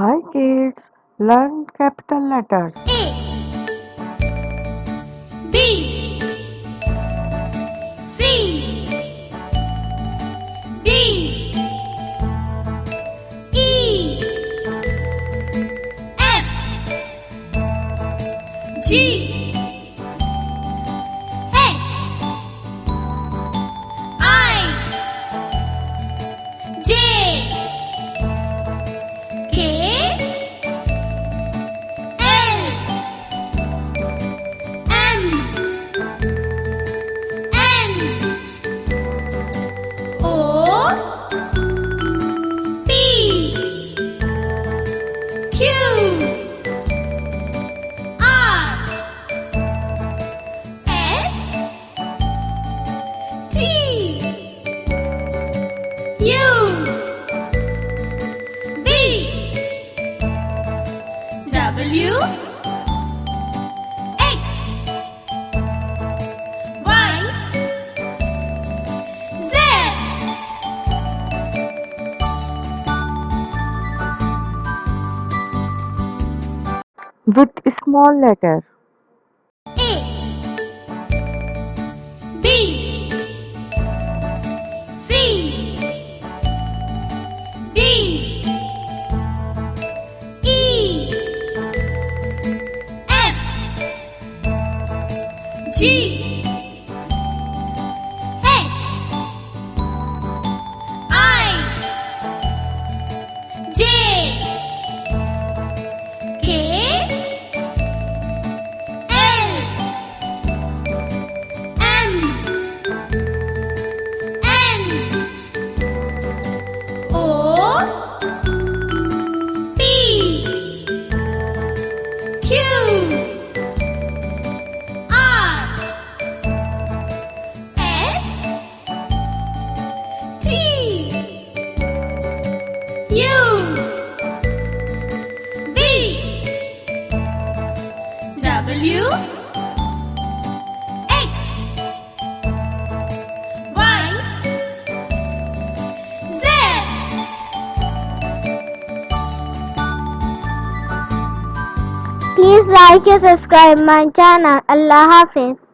Hi kids, learn capital letters. A B C D E F G H I J K W X Y Z With small letter. A B C D E F G H I J K W X Y Z Please like and subscribe my channel. Allah Hafiz.